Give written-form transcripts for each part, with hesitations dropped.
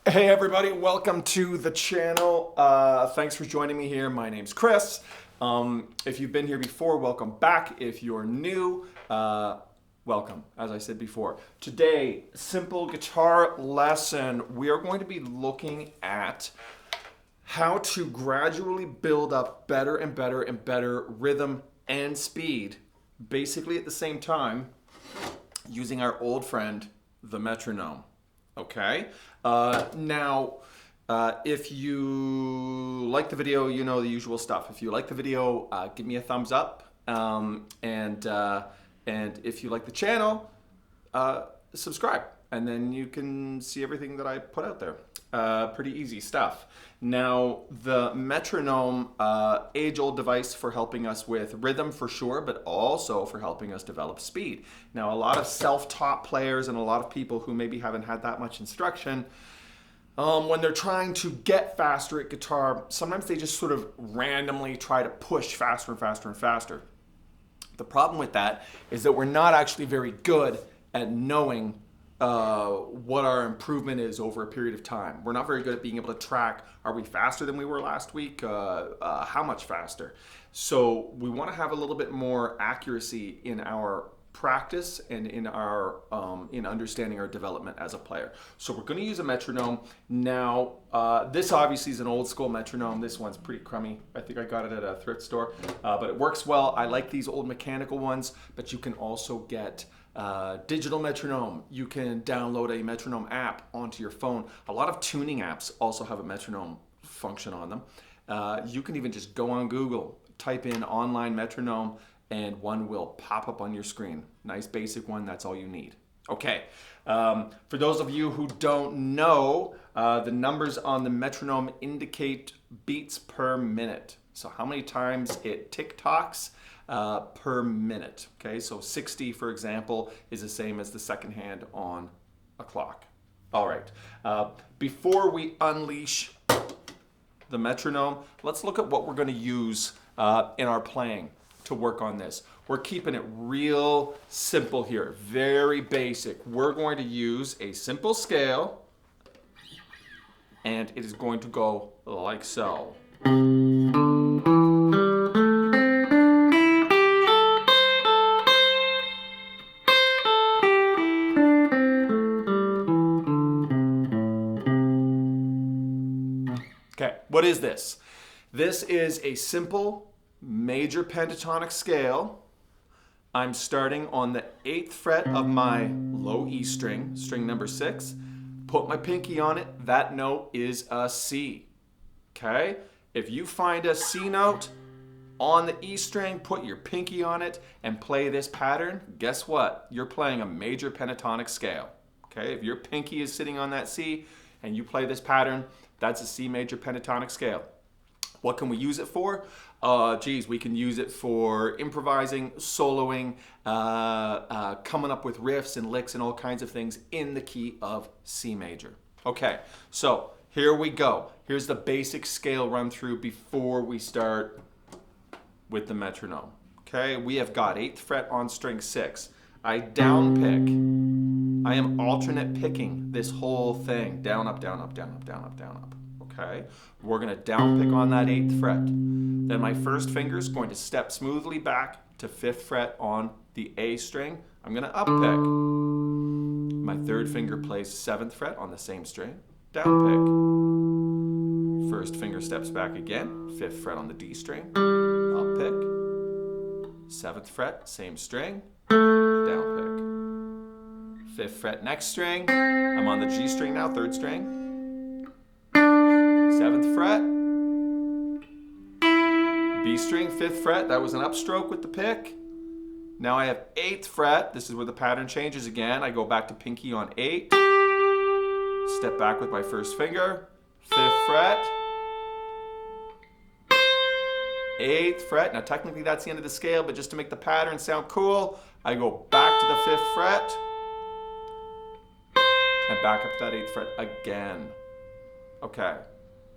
Hey everybody, welcome to the channel. Thanks for joining me here. My name's Chris. If you've been here before, welcome back. If you're new, welcome, as I said before. Today, simple guitar lesson. We are going to be looking at how to gradually build up better and better and better rhythm and speed, basically at the same time, using our old friend, the metronome. Okay. If you like the video, you know the usual stuff. If you like the video, give me a thumbs up. And if you like the channel, subscribe. And then you can see everything that I put out there. Pretty easy stuff. Now, the metronome, age-old device for helping us with rhythm for sure, but also for helping us develop speed. Now, a lot of self-taught players and a lot of people who maybe haven't had that much instruction, when they're trying to get faster at guitar, sometimes they just sort of randomly try to push faster and faster and faster. The problem with that is that we're not actually very good at knowing what our improvement is over a period of time. We're not very good at being able to track, are we faster than we were last week? How much faster? So we want to have a little bit more accuracy in our practice and in our in understanding our development as a player. So we're going to use a metronome. Now, this obviously is an old school metronome. This one's pretty crummy. I think I got it at a thrift store, but it works well. I like these old mechanical ones, but you can also get digital metronome. You can download a metronome app onto your phone. A lot of tuning apps also have a metronome function on them. You can even just go on Google, type in online metronome, and one will pop up on your screen. Nice basic one, that's all you need. Okay, for those of you who don't know, the numbers on the metronome indicate beats per minute. So how many times it tick-tocks per minute. Okay, so 60, for example, is the same as the second hand on a clock. All right, before we unleash the metronome, let's look at what we're going to use in our playing to work on this. We're keeping it real simple here, very basic. We're going to use a simple scale, and it is going to go like so. Okay, what is this? This is a simple major pentatonic scale. I'm starting on the 8th fret of my low E string, string number 6. Put my pinky on it. That note is a C. Okay? If you find a C note on the E string, put your pinky on it and play this pattern. Guess what? You're playing a major pentatonic scale. Okay? If your pinky is sitting on that C and you play this pattern, that's a C major pentatonic scale. What can we use it for? We can use it for improvising, soloing, coming up with riffs and licks and all kinds of things in the key of C major. Okay, so here we go. Here's the basic scale run through before we start with the metronome. Okay, we have got 8th fret on string 6. I down pick. I am alternate picking this whole thing. Down, up, down, up, down, up, down, up, down, up. Okay, we're going to down pick on that 8th fret. Then my first finger is going to step smoothly back to 5th fret on the A string. I'm going to up pick. My third finger plays 7th fret on the same string. Down pick. First finger steps back again. 5th fret on the D string. Up pick. 7th fret, same string. Down pick. 5th fret, next string. I'm on the G string now, 3rd string. 7th fret, B string, 5th fret, that was an upstroke with the pick. Now I have 8th fret, this is where the pattern changes again. I go back to pinky on 8, step back with my first finger, 5th fret, 8th fret. Now technically that's the end of the scale, but just to make the pattern sound cool, I go back to the 5th fret, and back up to that 8th fret again. Okay.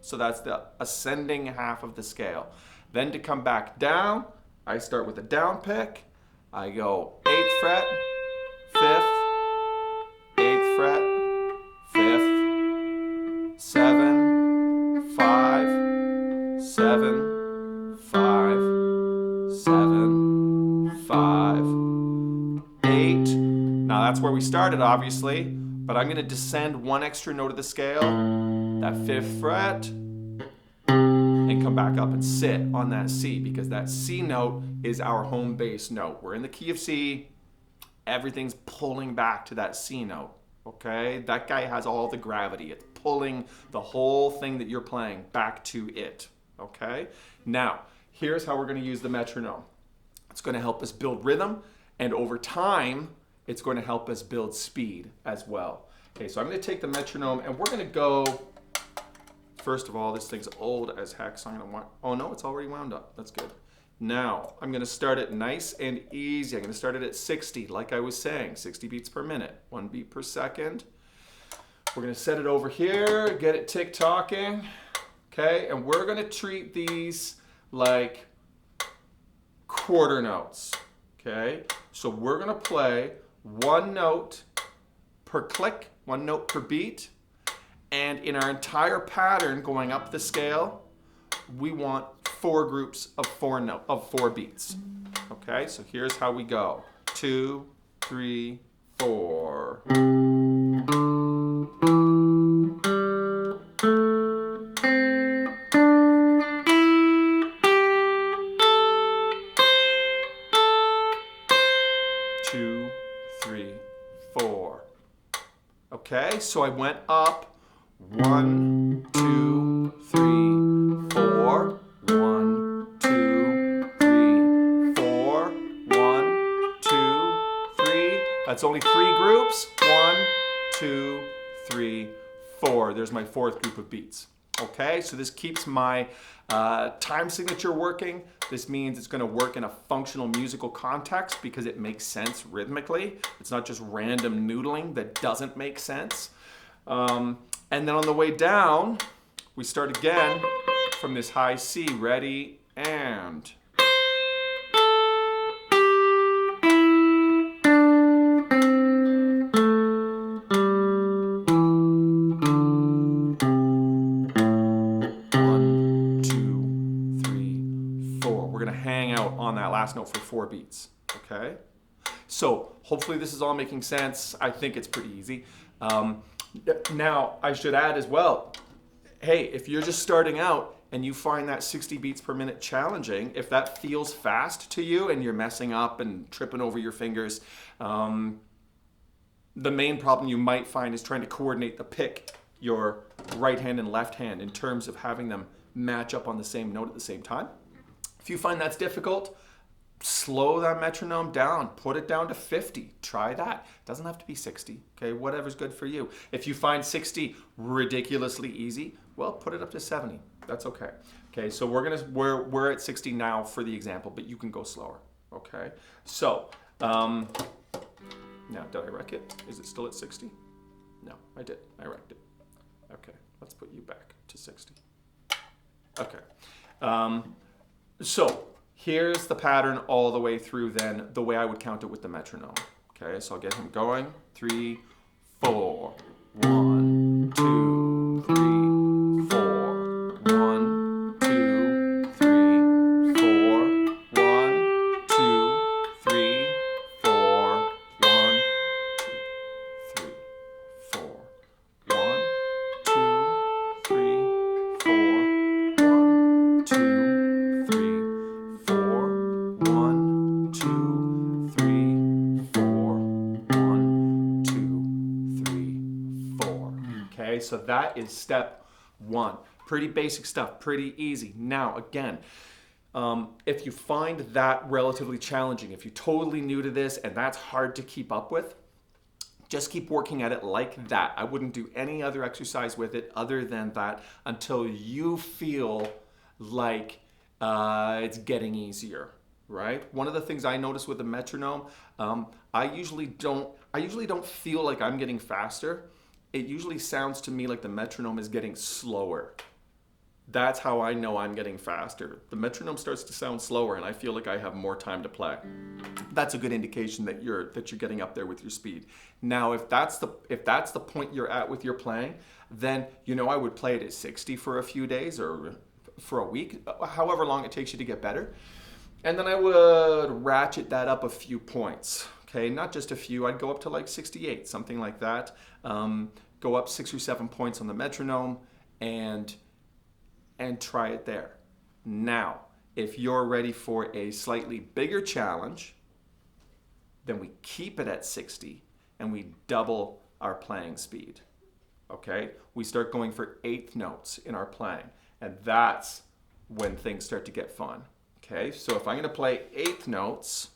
So that's the ascending half of the scale. Then to come back down, I start with a down pick. I go 8th fret, 5th, 8th fret, 5th, 7, 5, 7, 5, 7, 5, 8. Now that's where we started, obviously, but I'm going to descend one extra note of the scale, that 5th fret, and come back up and sit on that C, because that C note is our home bass note. We're in the key of C. Everything's pulling back to that C note, okay? That guy has all the gravity. It's pulling the whole thing that you're playing back to it, okay? Now, here's how we're going to use the metronome. It's going to help us build rhythm, and over time, it's going to help us build speed as well. Okay, so I'm going to take the metronome, and we're going to go. First of all, this thing's old as heck, so I'm going to want, oh no, it's already wound up. That's good. Now, I'm going to start it nice and easy. I'm going to start it at 60, like I was saying, 60 beats per minute, 1 beat per second. We're going to set it over here, get it tick-tocking, okay? And we're going to treat these like quarter notes, okay? So we're going to play 1 note per click, 1 note per beat. And in our entire pattern going up the scale, we want 4 groups of 4 beats. Okay, so here's how we go. 2, 3, 4. 2, 3, 4. Okay, so I went up 1, 2, 3, 4. 1, 2, 3, 4. 1, 2, 3. That's only 3 groups. 1, 2, 3, 4. There's my 4th group of beats. Okay, so this keeps my time signature working. This means it's going to work in a functional musical context because it makes sense rhythmically. It's not just random noodling that doesn't make sense. And then on the way down, we start again from this high C. Ready, and. We're going to hang out on that last note for 4 beats, okay? So hopefully this is all making sense. I think it's pretty easy. Now, I should add as well, hey, if you're just starting out and you find that 60 beats per minute challenging, if that feels fast to you and you're messing up and tripping over your fingers, the main problem you might find is trying to coordinate the pick, your right hand and left hand, in terms of having them match up on the same note at the same time. If you find that's difficult, slow that metronome down, put it down to 50. Try that. It doesn't have to be 60, okay? Whatever's good for you. If you find 60 ridiculously easy, well, put it up to 70. That's okay. Okay, so we're at 60 now for the example, but you can go slower, okay? So, now did I wreck it? Is it still at 60? No, I did. I wrecked it. Okay, let's put you back to 60. Okay. So here's the pattern all the way through then, the way I would count it with the metronome. Okay, so I'll get him going. 3, 4. 1, 2, 3, 4. 1, 2, 3, 4. 1, 2, 3, 4. 1, 2, 3, 4. 1, 2, 3, 4. 1, 2, 3, 4. 1, 2, 3, 4. 1, 2, 3, 4. Okay, so that is step 1. Pretty basic stuff, pretty easy. Now, again, if you find that relatively challenging, if you're totally new to this and that's hard to keep up with, just keep working at it like that. I wouldn't do any other exercise with it other than that until you feel like it's getting easier, right? One of the things I notice with the metronome, I usually don't feel like I'm getting faster. It usually sounds to me like the metronome is getting slower. That's how I know I'm getting faster. The metronome starts to sound slower and I feel like I have more time to play. That's a good indication that you're getting up there with your speed. Now, if that's the point you're at with your playing, then I would play it at 60 for a few days or for a week, however long it takes you to get better. And then I would ratchet that up a few points. Okay, not just a few. I'd go up to like 68, something like that. Go up 6 or 7 points on the metronome and try it there. Now, if you're ready for a slightly bigger challenge, then we keep it at 60 and we double our playing speed. Okay? We start going for eighth notes in our playing, and that's when things start to get fun. Okay? So if I'm going to play eighth notes,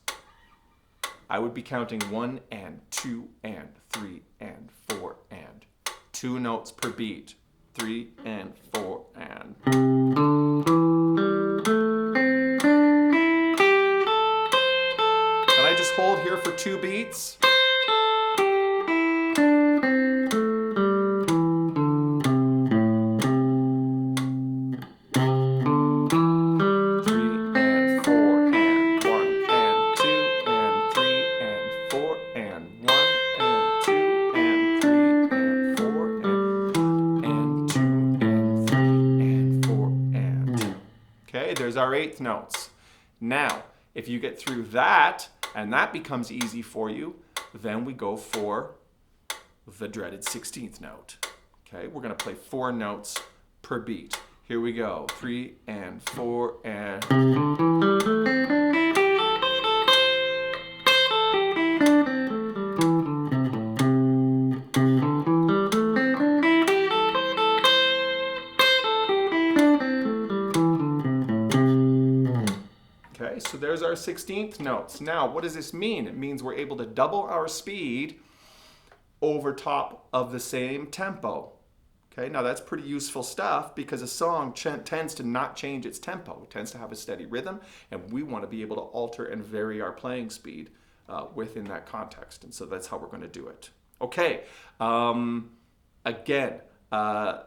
I would be counting 1 and 2 and 3 and 4 and 2 notes per beat. 3 and 4 and. And I just hold here for 2 beats. There's our eighth notes. Now, if you get through that and that becomes easy for you, then we go for the dreaded 16th note. Okay, we're going to play 4 notes per beat. Here we go. 3 and 4 and. Okay, so there's our 16th notes. Now, what does this mean? It means we're able to double our speed over top of the same tempo. Okay, now that's pretty useful stuff because a song tends to not change its tempo. It tends to have a steady rhythm, and we want to be able to alter and vary our playing speed within that context. And so that's how we're going to do it. Okay, again,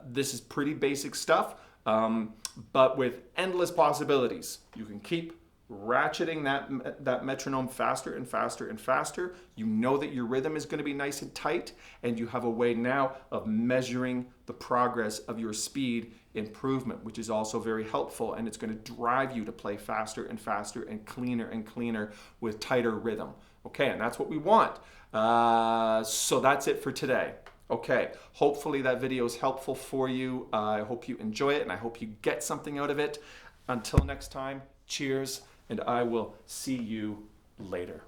this is pretty basic stuff, but with endless possibilities. You can keep ratcheting that metronome faster and faster and faster. You know that your rhythm is going to be nice and tight, and you have a way now of measuring the progress of your speed improvement, which is also very helpful, and it's going to drive you to play faster and faster and cleaner with tighter rhythm. Okay, and that's what we want. So that's it for today. Okay, hopefully that video is helpful for you. I hope you enjoy it, and I hope you get something out of it. Until next time, cheers, and I will see you later.